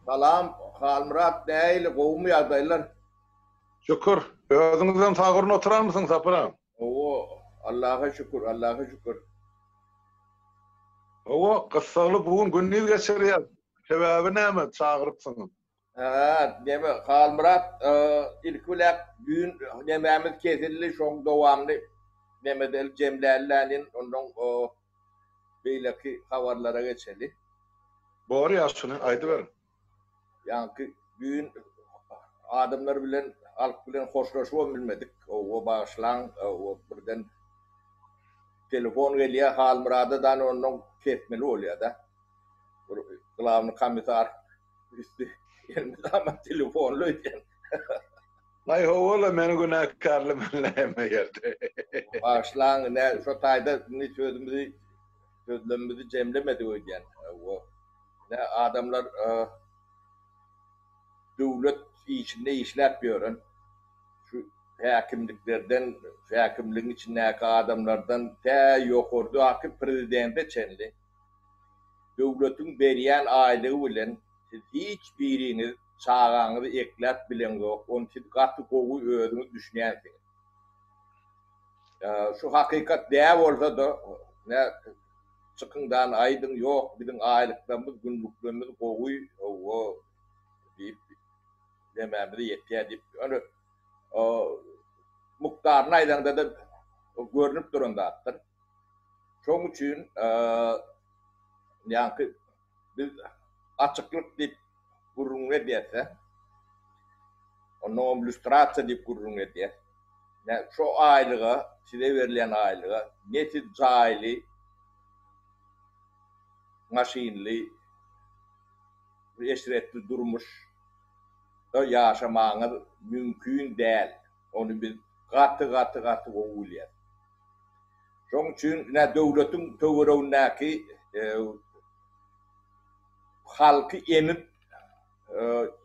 Salam, Halmurat değil, kovmu yadaylar. Şükür. Özüňizden sagyryn oturar mısın sapıram? Oo, Allah'a şükür, Allah'a şükür. Owa gyssaly bugün günnüz geçirýär. Sebäbi näme çagyrypsyň? Ha, deme Halmurat, ilk ulak gün dememiz kesilli, şoň dowamly demedel cemlerlerinin ondan beýleki habarlara geçeli. Bori ýaşyny aýdy berin. Yani gün adamlar bilen, halk bilen hoşlaşıp bilmedik. O başlan, o birden telefon gelýär Halmurat'dan ondan kesmeli bolýar da. Glavny komisar üstü elinde ama telefonlu eken. Ay howala meni günäkärli näme geldi. Başlan ne şu taýda ne sözlerimizi cemlemedi öýden. O ne adamlar döwlet içinde işlep ýören. Şu häkimliklerden, häkimliğin içindäki adamlardan tä ýokurdy haky prezidente çenli. Döwletiň berýän aýlygy bilen siz hiç biriniz çağaňyzy ekläp bilen ýok. Onu siz gaty gowy özüňiz düşünýärsiňiz. Şu hakykat däw bolsa da ne çykyndan aýdyn ýok, biziň aýlyklarymyz, günlüklerimiz gowy o diýip dememiz ýetýär diýip. Onu muktaryny aýdanda da görünüp durandadyr. Şoň üçin ýa-ni biz açyklyk diýip gurrunga diýse, onu illüstrasiýa diýip gurrunga diýer. Şu aýlyga, size berilen aýlyga neti jaýly, maşinli, eşretli durmuş da ýaşamaňyz mümkin däl. Onu biz gaty gowulýar. Şoň üçin döwletiň töweregindäki halky emip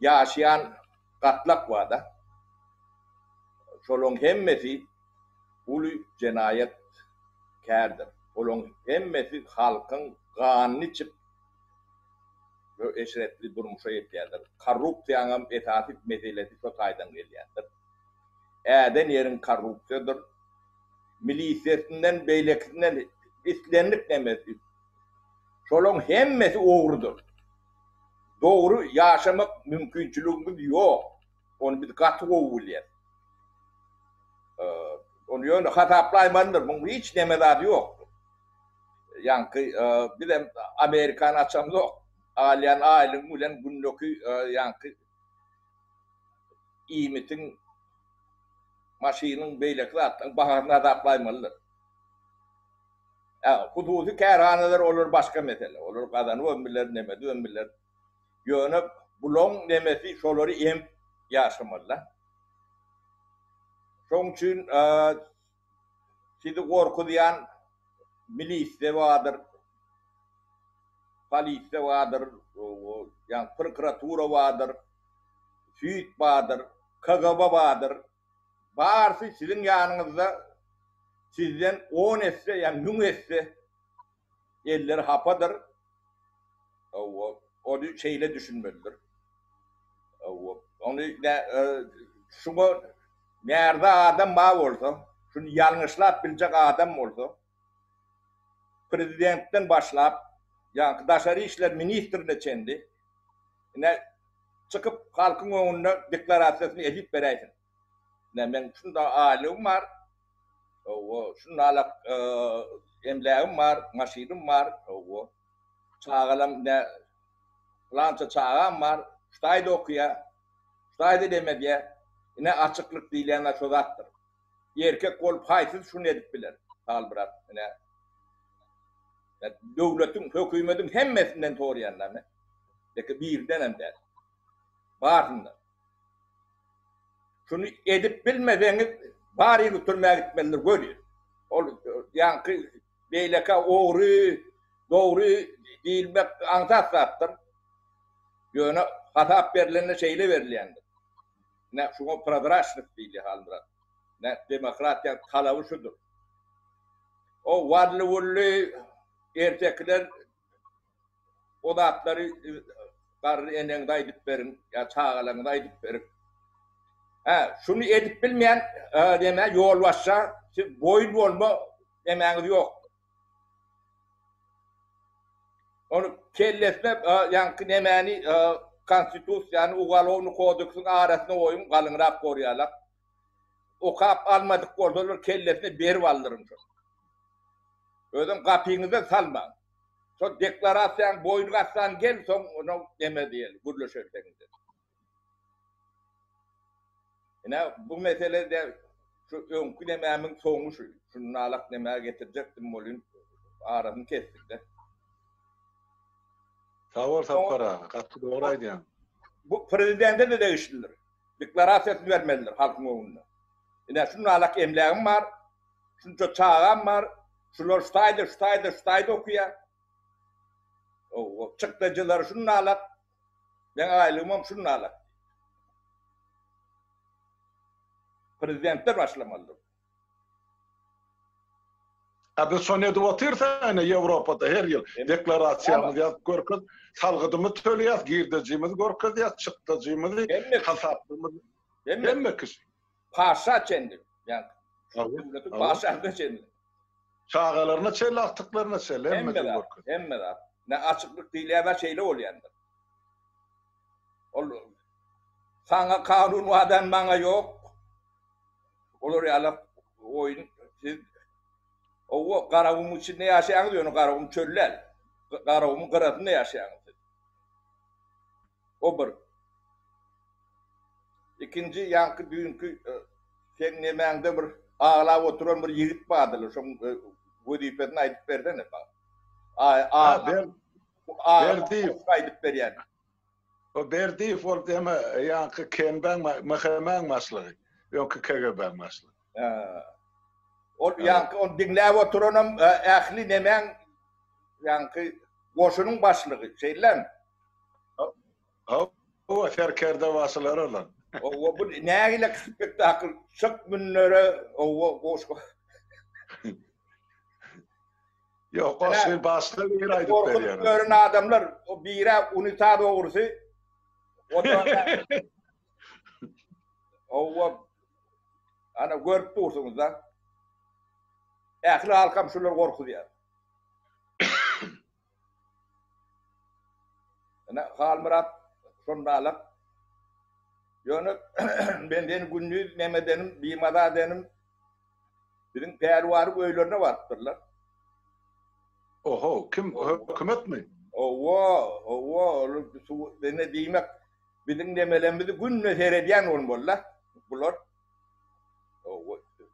ýaşaýan gatlak bar da. Şolaň hemmesi uly jenayet kärdir. Olaň hemmesi halkyň ganyny içip eşretli durmuşa ýetýärdir. Korrupsiýanyň esasy meselesi şu taýdan gelýärdir. Äden ýerin korrupsiýadyr. Milisiýasinden, beýlekinden islenlik demesi. Şolaň hemmesi ogrudur. Dogry ýaşamak mümkinçiligimiz ýok. Onu biz gaty gowulýar. Onu ýöne hataplaýmandyr, bu hiç neme zady ýok. Ýani bilen Amerikan açamyz ýok. Alýan aýlyň bilen günnäki ýani iýmitiň maşynyň beýleki zatlaryň baharyny hataplaýmalydyr. Hududy kärhanalar olur başga mesele. Olur gazanyp ömürler nemedi, ömürler. Ýöne buloň nemesi şolary em ýaşamalylar. Şoň üçin sizi gorkudýan milisiýa bardyr, polisiýa bardyr, ýani prokuratura bardyr, süýt bardyr, KGB bardyr. Barsy siziň ýanyňyzda sizden 10 esse, ýani 1000 esse eller hapadyr. Onu şeýle düşünmelidir. Onu şuňa nerede adam bar bolsa, şunu ýalňyşlap biljek adam bolsa, prezidentden başlap, ýani daşary işler ministrine çendi, çykyp halkyň öňünde deklarasiýasyny edip beräýsin. Men şunda aýlygym bar, şunda emlägim bar, maşynym bar, çağalam Lança çağam var, ştaýda okuýar, ştaýda demedýär. Açyklyk diýilýän şo zatdyr. Erkek bolup haýsız şunu edip biler. Halmurat, döwletiň, hökümetiň hemmesinden torýanlar. Lekin birden hem däl. Barynlar. Şunu edip bilmeseňiz, bary götürmäge gitmelidir, görýär. Ol ýani beýleki dogry diýilmek aňsat zatdyr. Ýöne hatap berilende şeýle berilýändir. Şuňa prozraçlyk diýilýär Halmurat. Demokratiýa talaby şudur. O warly erkekler o zatları garry eneňde aýdyp berin, ya çağalaňda aýdyp berin. Şunu edip bilmeýän deme ýol başça, siz boýun bolma demäňiz ýok. Onu kellesine ýanky nemäni konstitusiýany, ugalowny kodeksyň arasyna oýun galynrak gorýarlar. Okap almadyk bolsalar kellesine berip aldyryn. Özüm gapyňyza salmaň. So deklarasiýaň boýun gassan gel, soň onu deme diýel, gürleşerseňiz. Bu meselede şu öňkü nemämiň soňuşy, şunu alak nämä getirjekdim bolýan arasyny kesdik de. Tawar tapara, gatdy dogry aýdýan. Bu prezidente de değişdiler. Deklarasiýasy bermeliler halkyň öňünde. Şunu alak emlegim var, şunça çağam var, şular ştaýda okuýar. O çykdyjylar şunu alak, ben aýlygym şunu alak. Prezidentler başlamalıdır. Abi son edip otursa ne Avrupa'da her yıl deklarasiyamız yaz görküz, salgıdımı tölyaz, girdicimiz görküz yaz, çıktıcımız, hasaplımız. Emme kişi. Paşa çendim. Yani devleti paşa çendim. Çağalarına çelle, attıklarına çelle. Emme de. Ne açıklık değil ya da şeyle oluyandır. Sana kanun vaden bana yok. Olur ya oyun siz o Garavum içinde yaşayan diyor, Garavum çöller. Garavum'un kırasında yaşayan. O bir. İkinci yankı dünkü sen nemäňde bir ağlap oturan bir yigit bardylar. Şo wezipetini aýdyp berdi ne bak. Berdi aýdyp berýär. O berdi for deme yankı kenben mahkemen maslygy. Yok KGB maslygy. O yankı on dinläp oturanam ähli nemäň yankı goşunyň başlygy şeýlem. O ferkerde vasılar olan. O bu nägile spektakl şık günlere o goş. Yok o şey başlı bir aydıp berýär. Görün adamlar o bire unita dogurusy. O da o ana görüp dursunuz da. Ähli halkam şular gorkuýar. Ana Halmurat şondalyk. Ýöne benden gündüz nemedenim, bimada denim. Biziň pärwary öýlerine bardylar. Oho, kim hökümet mi? Owo, ne diýmek, biziň nemelerimizi günne seredýän bolmalylar. Bular.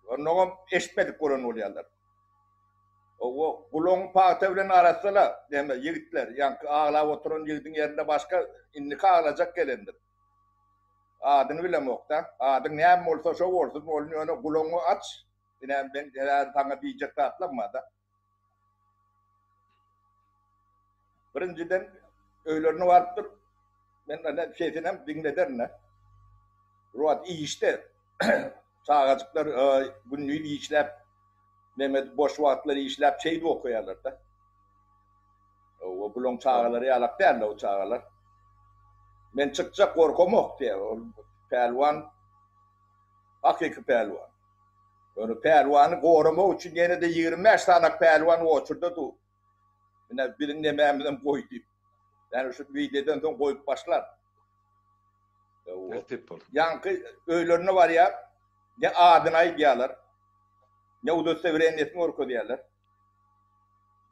Onu eşitmedik bolan bolýarlar. Bulon paýta bilen arasynda deme yigitler, ýanky ağlap oturan ýigitiň ýerinde başga innika alajak gelendir. Adyny bilemokda. Adyň näme bolsa şo bolsun, onu bulonu aç. Inen ben taňa diýjek tatlamada. Birinciden öýlerine barıpdyr. Men ana şeýsinem diňlederine. Ruat iyi işte. Çağacıklar günlük işlep, Mehmet boş wagtlary işlep şeýdi okuýarlar da. O bulon çağalary ýalap derler o çağalar. Men çykjak gorkamok diýär. Pelwan hakyky pelwan. Onu pelwany goramak üçin ýene de 25 sanak pelwan oturdy du. Mine birin nemämden goýdy. Yani şu videodan soň goýup başlar. Yankı öýlerine var ya, ne adyny aýdýarlar, ne udossevereniyetini orko diýerler.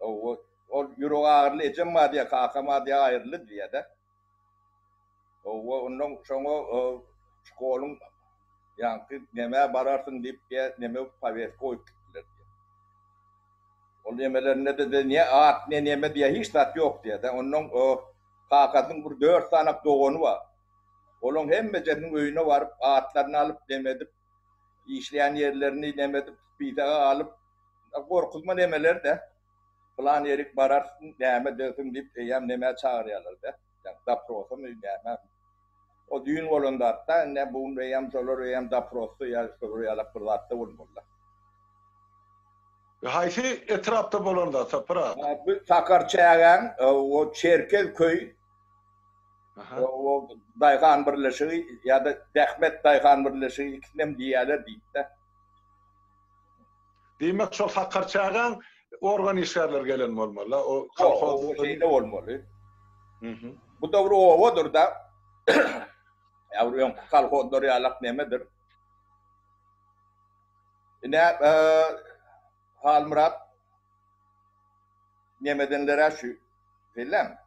O ýüregi ağırly ejem ma diýe, kakama diýe aýrly diýe de. Ondan şoňa şkoluň yankı näme bararsyn diýip näme pawetka goýup gitdiler. O nemelerinde de ne at ne näme diýe hiç tat ýok diýe de. Ondan kakasyň bir 4 sanak dogany bar. Olon hemmejeniň öýüne baryp atlaryny alyp demedip işleýän ýerlerini demedip bidaga alyp gorkuzma nemeler de plan ýerik bararsyn näme döküm diýip ýam näme çağırýarlar da. Yani daprosam näme. O düýün bolanda hatda ne bu ýam şolar ýam daprosy ýa-da şolar ýalap bolýar. Haysi etrafta bolanda sapra. Bu Sakarçagan o Çerkez köy o Dayhan birleşigi ya da Dehmet Dayhan birleşigi ikisinem diýerler diýdi. Demek şol Sakarçagan organ işlerler gelen bolmaly. O O şeyde bolmaly. Mhm. Bu da bir owadır da ýa-da kalhozlar ýalak nemedir? Ine Halmurat nemedenlere şu bilen.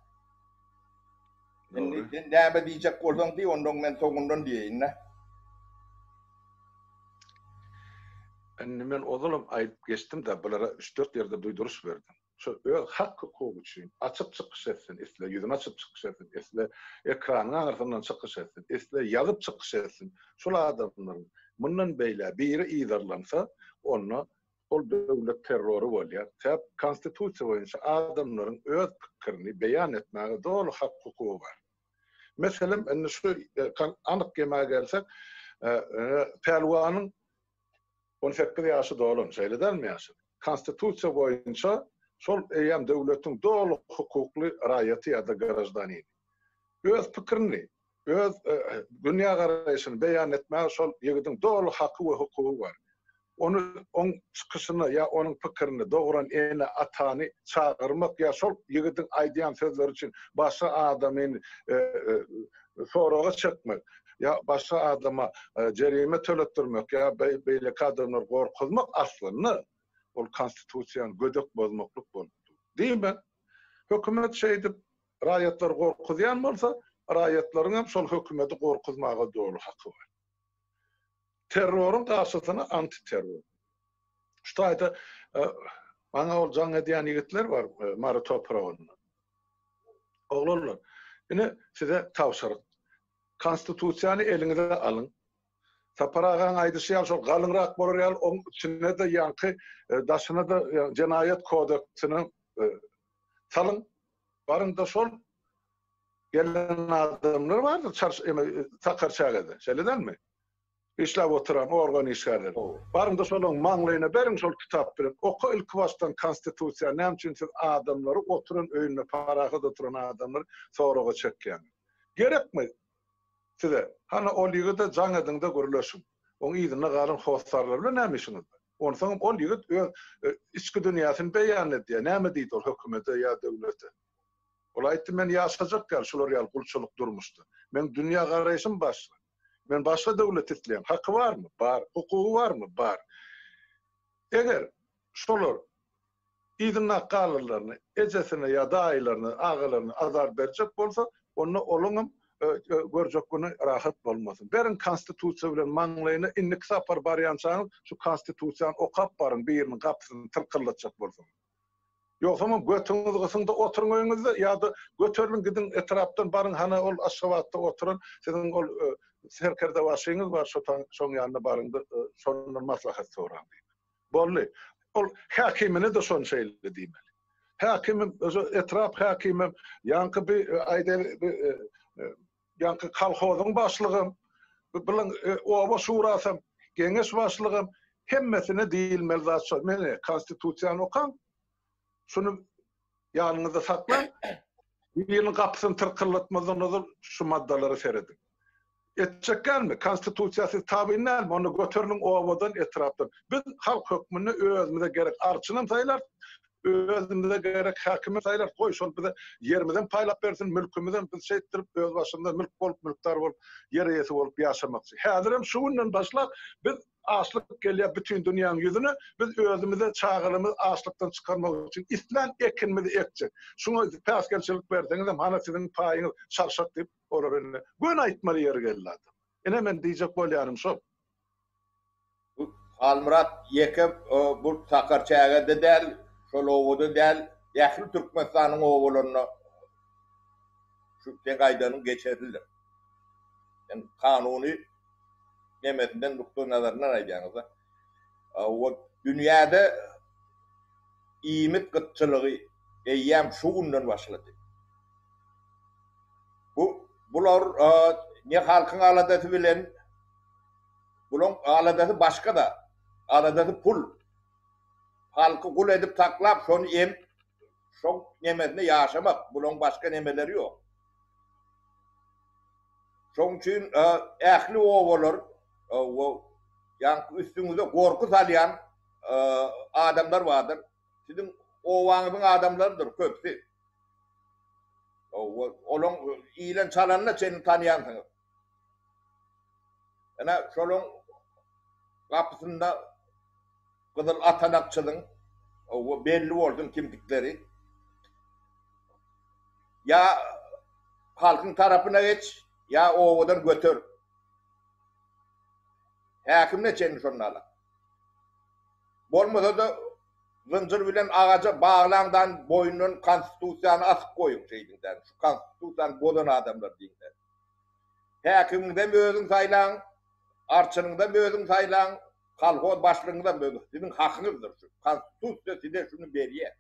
Näme diýjek bolsaň diýip ondan men soňundan diýeýin. Men oğlum ayıp geçtim de bulara 3-4 yerde duyduruş verdim. Şu hak hukuku için açık çıkış etsin, isle yüzüne açıp çıkış etsin, isle ekranın arasından çıkış etsin, isle yazıp çıkış etsin. Şu adamların bundan beyle biri iyidarlansa onu ol devlet terörü bolýar. Täp konstitusiýa boýunça adamların öz pikirini beyan etmäge dolu hak hukuku var. Meselem enne şu anyk gema gelsek Pelwanyň 18 ýaşy dolan şeýleden mi ýaşy? Konstitusiýa boýunça şol eýem döwletiň dolu hukukly raýaty ýa-da garajdany. Öz pikirini, öz dünýä garaýşyny beýan etmäge şol ýigitiň dolu haky we hukugy var. Onu çıkışını ya onun pikirini doğuran ene atany çağırmak ya şol ýigitiň aýdýan sözleri için başga adamyň soraga çekmek ya başga adama jerime töletdirmek ya beýle kadrlar gorkuzmak aslyny ol konstitusiýany gödök bozmaklyk boldy. Diýme, hökümet şeýdip raýatlar gorkuzýan bolsa, raýatlaryň hem şol hökümeti gorkuzmaga dolu haky var. Terörün karşısına anti-terör. Şurada bana ol can ediyen yigitler var Mari Toprağı'nın. Oğlanlar. Yine size tavsarık. Konstitusiyanı elinize alın. Saparağın aydışı yal şol galınrak bolur yal onun içine de yankı daşına da Cinayet Kodeksini salın. Barın da şol gelen adamlar vardır. Sakarçağı'da. Şöyleden mi? İşläp oturan organ işgärler. Barında şolun maňlaýyna beriň şol kitap bilen oku ilk başdan konstitusiýa näme üçin siz adamlary oturan öýünde paraga da turan adamlar soraga çekýän. Gerekmi size? Hana ol ýigide jaň edinde görüleşin. Oň ýygyna galan howsarlar bilen näme işiňiz bar? Onsoň ol ýigit öz içki dünýäsyny beýan edýär. Näme diýdi ol hökümete ýa döwlete? Ol aýtdy men ýaşajak gal şolar ýal gulçuluk durmuşdy. Men dünýä garaýşym başly. Men başka devlet etleyen hakkı var mı? Var. Hukuku var mı? Var. Eğer şolar idina kalırlarını, ejesine ya da aylarını, ağalarını azar bercek bolsa, onu olunum görcek günü rahat bolmasın. Berin konstitusiya bilen maňlaýyna innik sapar barýançaňyz şu konstitusiýany okap barın birinin kapysyny tırkıllatjak bolsa. Yoksa mı götüňiz gysynda oturuň öýüňizde ýa-da götürün gidin etrapdan barın hana ol aşgabatda oturun, siziň ol serkerde başyňyz bar şoň ýanyna baryndy, şondan maslahat soran. Bolly. Ol hakimine de şon şeýle diýmeli. Hakimim özü etrap hakimim ýanky bir aýda ýanky kalhozyň başlygym, bilen oba şurasam, geňeş başlygym hemmesine diýilmeli zat şol. Meni konstitusiýany okan, şunu ýanyňyzda saklan, biriniň kapysyny tırkyllatmadan şu maddalary seredin. Etçekkenmi? Konstitusiýasy tabiinler onu götürünün ovadan etrapdan. Biz halk hökmüni özümüze gerek arçynam saýlar, özümüze gerek hakimy saýlar. Goý şol bize ýerimizden paýlap bersin, mülkümizden biz şeýtirip öz başynda mülk bolup, mülkdar bolup, ýer ýesi bolup ýaşamakçy. Häzir hem şundan başlap biz açlyk gelýär bütün dünýäniň ýüzüne, biz özümüze çağırymyz açlykdan çykarmak üçin islen ekinimizi ekjek. Şuňa päsgelçilik berdiňiz hem hana siziň paýyňyz şarşak diýip olar önüne. Gün aýtmaly ýer geldi adam. Ene men diýjek bolýanym şol. Bu Halmurat ýekep bu Sakarçaýa del, şol owada del, ýahly Türkmenistanyň owalaryna şu gaýdanyň geçerilir. Yani kanuny nemetinden nukta nazarından aýdýanysda. O dünýäde iýmit gytçylygy eýýäm şu günden başlady. Bular ne halkyň aladasy bilen bulan aladasy başga da. Aladasy pul. halkı kul edip taklap şonu şon nemesine yaşamak. Bunun başka nemeleri yok. Şon için ehli oğullar yani üstünüzde korku salyan adamlar vardır. Sizin ovanızın adamlarıdır köpsi. Onun iyilen çalanla seni tanıyansınız. Yani şolun kapısında Kızıl Atanakçı'nın belli olsun kimlikleri. Ya halkın tarafına geç, ya ovadan götür. Hakim ne çenmiş onlarla. Bolmasa da zıncır bilen ağaca bağlandan boynunun konstitüsyanı asıp koyun şeyinden. Şu konstitüsyan bodan adamlar deyinden. Hakimin de özün saylan, arçının da özün saylan, kalkoz başlığını da özün. Sizin hakkınızdır şu. Konstitüsya size şunu veriyor.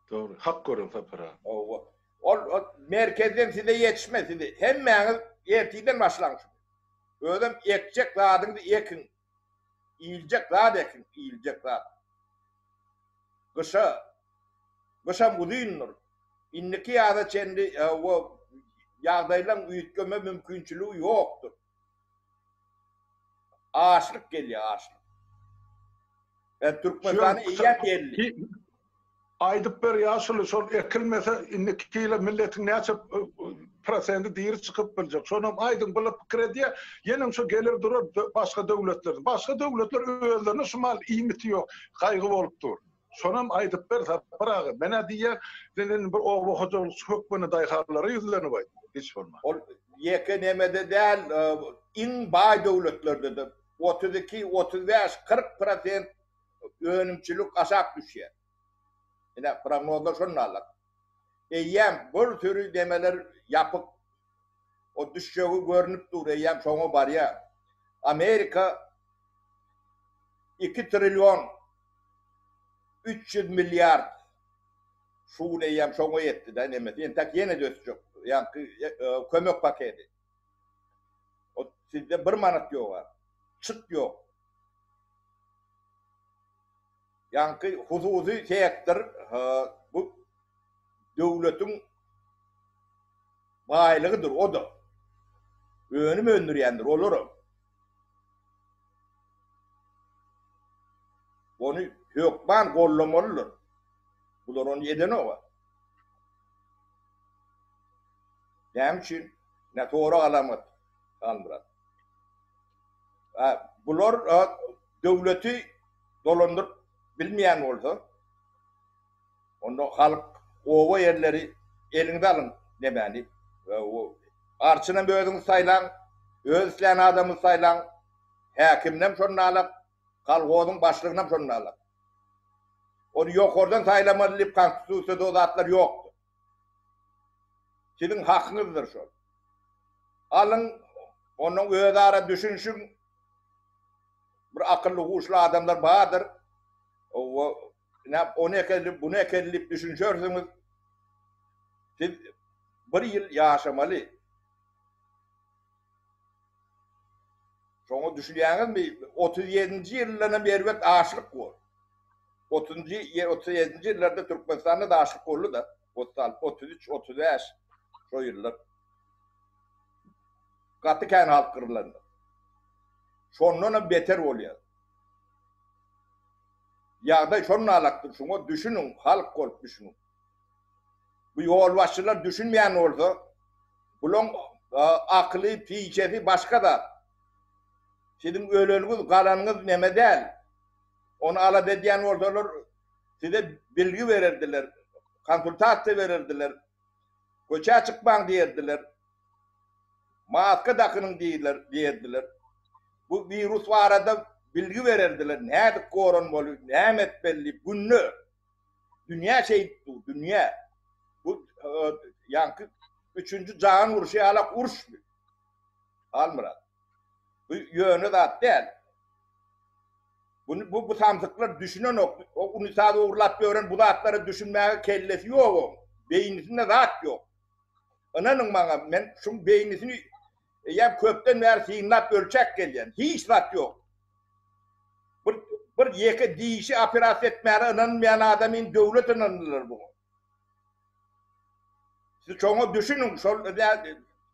Doğru. Hak görün fepera. O merkezden size yetişmez size. Hemen ertiden başlanmış. Ödüm ekecek zadını ekin. İyilecek zad ekin. İyilecek zad. Kışa mudindir. İnniki yağda kendi o yağdayla uyutgöme mümkünçülüğü yoktur. Ağaçlık geliyor ağaçlık. Türkmenistan'ı iyi belli. Aydıp bir yaşlı sol ekilmese innikiyle milletin näçe prosenti diri çıkıp bilecek. Sonra aydın bulup krediye yenin şu gelir durur başka devletlerden. Başka devletler özlerine şumal iymiti yok. Kaygı bolup dur. Sonra aydıp bir bırağı. Mena diye denen bir oğlu hocalı hükmünü dayharları yüzlerini bay. Hiç olmaz. Yeke nemede değil, in bay devletlerde de 32-35-40% önümçülük aşağı düşüyor. Yine prognozda şunu alak. Eyyem bir türlü demeler yapıp o düşüşü görünüp dur. Eyyem şonu var ya. Amerika 2 trilyon 300 milyar şuun eyyem şonu yetti de nemesi. Yani tak yine düşecek. Yani kömök paketi. O sizde bir manat yok var. Çıt yok. Yani hususi sektör bu devletin baylığıdır o da. Önüm öndürüyendir olur. Onu hükman kollamalıdır. Bunlar onu yedin o var. Dem için ne doğru alamat almırat. Bunlar devleti dolandır bilmeyen olsa onu halk ova yerleri elinde alın demeli. Arçının özünü saylan, özleyen adamı saylan, hakimden şunu alak, kalkozun başlığından şunu alak. Onu yok oradan saylamalı, konstitüsyada o zatlar yoktu. Sizin hakkınızdır şu. Alın, onun öz ara düşünsün, bir akıllı kuşlu adamlar vardır. Onu ekelip, bunu ekelip düşünürsünüz. Siz bir yıl yaşamalı. Sonra düşünüyorsunuz mi? 37. yıllarına bir evet aşık var. 37. yıllarda Türkmenistan'da da aşık oldu da. 33, 35 o yıllar. Katıken halk kırılandı. Sonuna beter oluyor. Ya da şununla alaktır şunu düşünün, halk olup düşünün. Bu yolbaşçılar düşünmeyen olsa, bunun aklı, fikri başka da. Sizin ölünüz, kalanınız neme değil. Onu alabildiğin oradalar size bilgi verirdiler, konsultasyon verirdiler, koça çıkman diyerdiler, maske takının diyerdiler. Bu virüs var arada bilgi verirdiler. Ne korunmalı, ne etmeli, günlü. Dünya şey bu, dünya. Bu yankı 3. Cahan vuruşu alak vuruş mu? Almırat. Bu yönü de değil. Bu samsıklar düşünen o unisada uğurlat gören bu da atları düşünmeye kellesi yok o. Beynisinde zat yok. Ananın bana ben şu beynisini köpten ver sinlat ölçek gelen. Hiç zat yok. bir yeke dişi operasiya etmäne inanmayan adamın döwlet inanırlar bu. Siz çoğu düşünün,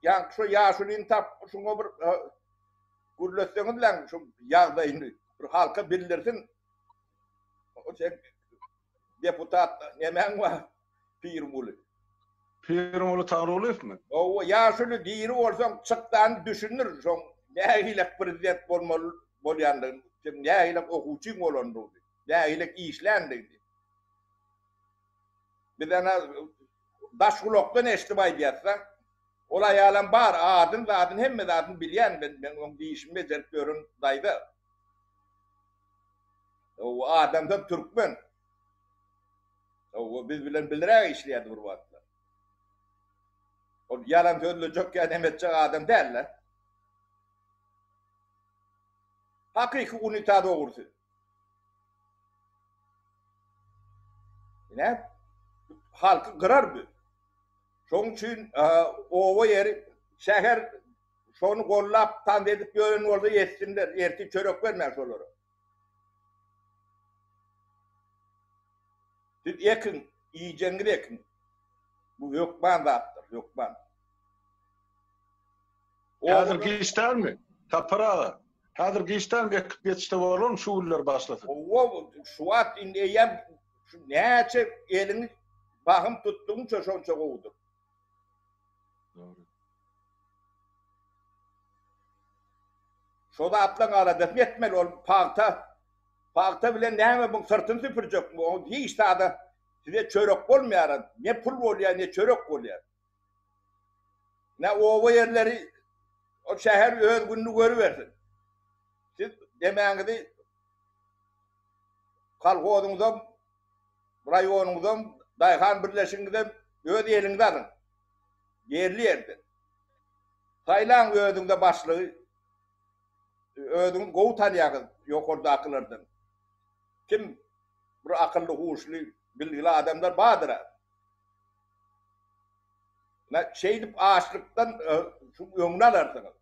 yani şu yaşını tap, şunu bir gürletseniz lan, şu yağdayını bir halka bildirsin. O şey, deputat, yemen var, Pirmulu. Pirmulu Tanrıoğlu mu? O yaşını diri olsan çıktan düşünür, şu ne hilek prezident bolyandı, ne hilek okuçun olandı, ne hilek işlendi. Bir tane daşkuloktan eştibay diyatsa, olay alan bar, adın hemme adın bilyen, ben onu değişim becerip görün daydı. O adamdan Türkmen. O biz bilen bildirek işleyedi bu vatla. O yalan söyleyecek ya demetçe adam derler. Hakiki unita doğrusu. Ne? Halkı kırar bu. Şonun için ova yeri, şehir şonu kollap tan edip yönün orada yetsinler. Erti çörek vermez olur. Siz yakın, iyicengir yakın. Bu yokban da attır, yokban. Hazırki işler mi? Tapara. Hazırki işler mi? Yetişte var olun, şu uller başlasın. O şu at indiyem, neyse elini bakım tuttuğunca şonca kovdur. Doğru. Şoda atlan arada yetmeli ol Pağta bile neyme bu sırtını süpürecek mi? O hiç daha da size çörek olmayan, ne pul oluyor ne çörek oluyor. Ne ova yerleri, o şehir özgünlüğü görüversin. Siz demeğinizi kalkodunuzdan, rayonunuzdan, dayhan birleşinizden öz elinize alın. Yerli yerden. Taylan özünde başlığı, özünün kovu tanıyakız yok orada akıllardan. Kim bir akıllı, huşlu, bilgili adamlar bağdır. Şeydip ağaçlıktan şu önüne alarsınız.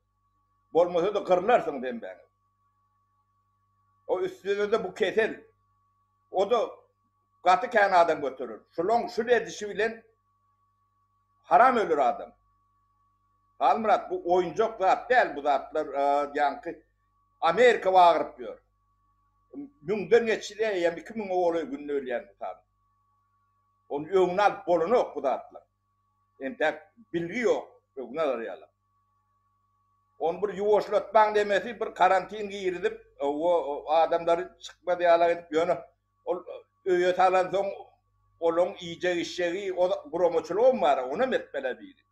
Bolmasa da kırılarsınız ben. O üstüne de bu kesel. O da katı kenardan götürür. Şulon şu edişi bilen haram ölür adam. Halmurat bu oyuncak zat değil bu zatlar yankı. Amerika bağırıp diyor. Münden geçiliyor ya 2000 oğlu günlü öleyen bir tane. Onun önüne alıp bolunu yok bu zatlar. Yani bilgi yok. Önüne arayalım. Onu bir yuvaşlatman demesi bir karantin girdip o adamları çıkma diyalar edip yönü öğüt alan son onun iyice işleri o bromoçuluğum var onu metmele değil.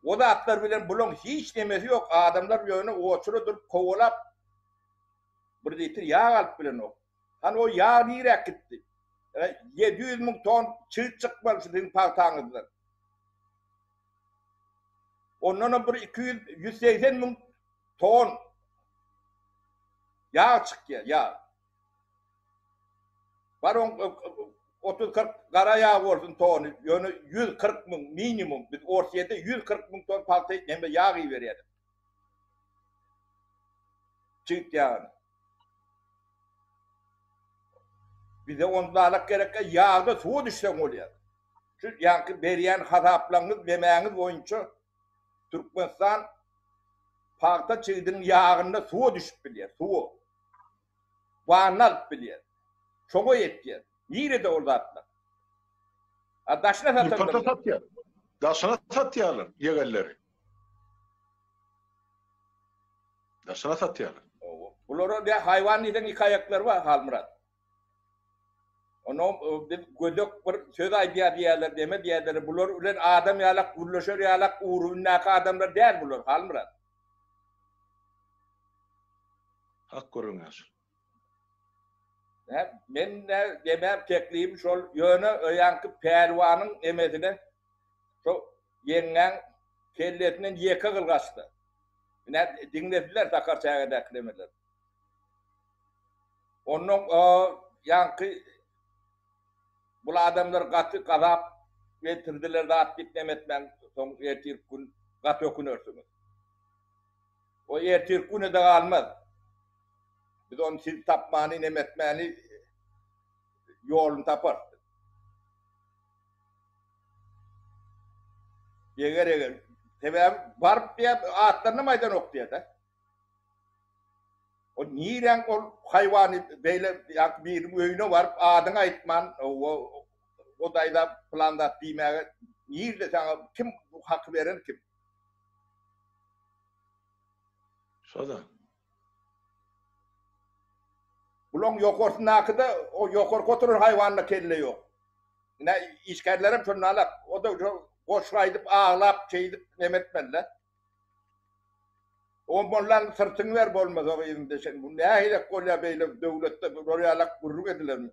O da atlar bilen bulun hiç demesi yok adamlar yönü oçulu durup kovalap bir deytir yağ alıp bilen o. Hani o yağ nirek gitti. 700.000 ton çığ çıkmalı sizin partağınızdan. Ondan bir 180.000 ton yağ çıkıyor, yağ. Var 30-40 kara yağ olsun tonu, yani 140.000 minimum, biz orsiyede 140.000 ton paltayı hem de yağ iyi veriyordu. Çıkt yağını. Bize ondalık gerek yağda suya düşsen oluyor. Şu yankı beriyen hasaplarınız, yemeğiniz boyunca Türkmenistan parta çıydığın yağında suya düşüp biliyor, suya. Vanal biliyor. Çoğu yetiyor. Yine de orada atlar. Daşına satıyorlar. Daşına satıyorlar yeğerleri. Daşına satıyorlar. Bunların hayvan neden iki ayakları var Halmurat. Onu gözük bir söz aydiya diyorlar deme diyorlar. Bunlar ulan adam yalak, gürleşör yalak, uğrunlaka adamlar değil bunlar Halmurat. Hak görünüyor. Ben de demem tekliyim şol yönü yankı pervanın emedine şu yengen kelletinden yeka kılgaçtı. Ne dinlediler takar çağda demeler. Onun yankı bu adamlar katı kazap getirdiler de attık demetmen son ertir gün katı okunuyorsunuz. O ertir günü de kalmaz. Biz onu siz tapmani, nemetmani yolunu tapar. Eger. Sebep varıp diye atlarını maydan okuyor da. O niren ol hayvanı böyle bir öğüne varıp adına aytman o dayda planda diymeye nirde sana kim bu hakkı veren kim? Şoda. Bulon yokorsun akıda o yokor koturur hayvanla kelle yok. Yine işkerlerim şunu alak. O da koşraydıp ağlap şeydip nemetmenle. O mollan sırtını ver bolmaz o yerinde sen. Bu ne ahiret kolya beyle devlette oraya alak kurruk edilir mi?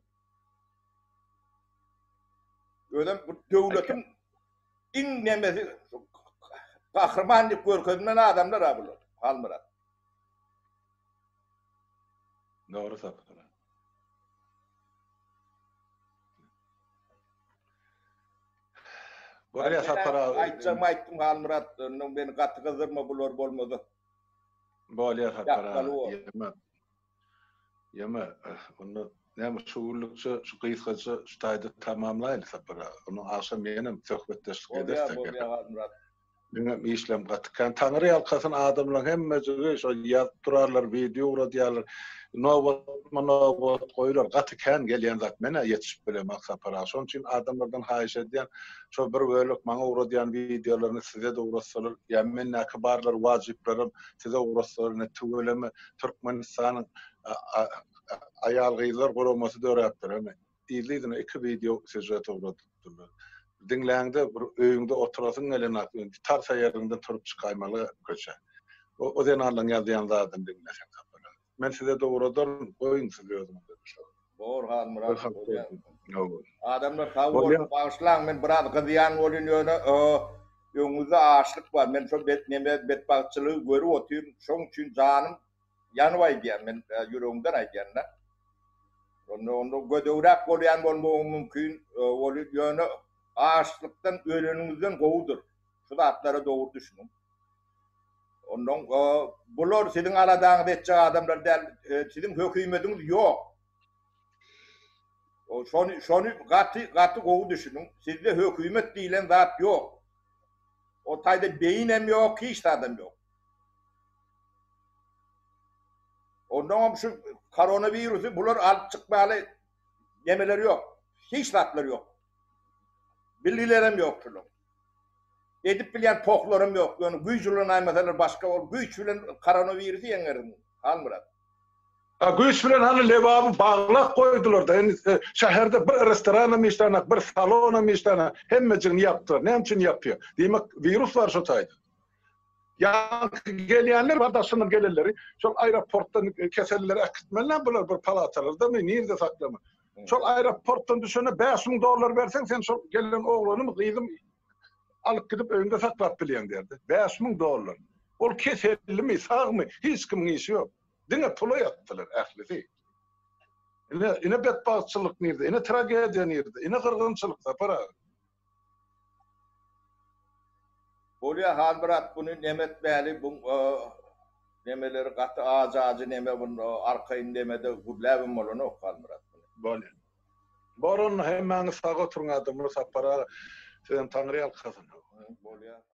Öyle bu devletin inlemesi kahramanlık görkeminden adamlar abulur. Halmırat. Doğru sapıtır. Buraya sapara aytacağım Halmırat beni katı kızdırma bulur bolmadı. Buraya sapara yeme onu ne meşhurlukça şu kıyıskacı ştaydı tamamlayın sapara. Onu akşam yenim sohbetleştik edersek. Benim işlem katkan Tanrı halkasının adamlar hemmesi şu yaptırarlar, video uğradıyorlar. Novat koyular. Katkan gelen zat mene yetişip bile maksapara. Son için adamlardan hayiş ediyen şu bir bölük bana uğradayan videolarını size de uğraşsalar. Yani men akibarlar, vaciplerim size uğraşsalar. Ne tüveleme Türkmenistan'ın ayal gıylar koruması da öğrettiler. İyiliydin iki video size de uğradılar. Dinləyəndə öyündə oturasın elin tarsa yerinden turup çıkaymalı köçe. O denarlan yazıyanlardan dinləsən kapıra. Ben size doğrudan oyun sürüyordum. Doğru Halmırat. Adamlar tavuğu bağışlan men biraz kızıyan olun yönü yönümüzde ağaçlık var. Men şu betbakçılığı görü oturum. Şun için canım yanvay diyen men yüreğimden aydiyenler. Onu gödevrak olayan olmamı mümkün olun yönü ağaçlıktan ölünümüzden kovudur. Şu da atlara doğru düşünün. Ondan bunlar sizin aradığınız edecek adamlar değil, sizin hükümetiniz yok. Şonu katı kovu düşünün. Sizde hükümet değilen zat yok. O tayda beyinem yok, hiç adam yok. Ondan şu koronavirüsü bunlar alıp çıkmalı yemeleri yok. Hiç zatları yok. Bilgilerim yok şunun. Edip bilen toklarım yok. Yani güçlüğün aymasalar başka ol. Güçlüğün koronavirüsü yenerim. Halmırat. Güçlüğün hani levabı bağlak koydular da. Yani şehirde bir restorana mı işlerine, bir salona mı işlerine hemmecini yaptılar. Ne için yapıyor? Demek virüs var şu tayda. Yankı geleyenler var da sınır gelirleri. Şu aeroporttan keserleri akıtmalar bunlar bir palatalarda mı? Nerede saklama? Şu aeroporttan düşüne $5.000 versen sen şu gelen oğlanı kıydım alıp gidip önünde saklap bilen derdi. $5.000. O keserli mi, sağ mı? Hiç kimin işi yok. Dine pulu yattılar ehli değil. Yine bedbahtçılık nerede? Yine tragediya nerede? Yine kırgınçılık da para. Buraya Halmırat bunu nemetmeli, bu nemeleri katı ağacı neme bunu arkayın nemede gudlevim olunu o Halmırat. Böyle. Borun hemen sağa oturun adamı sapara sen Tanrı halkasın. Buraya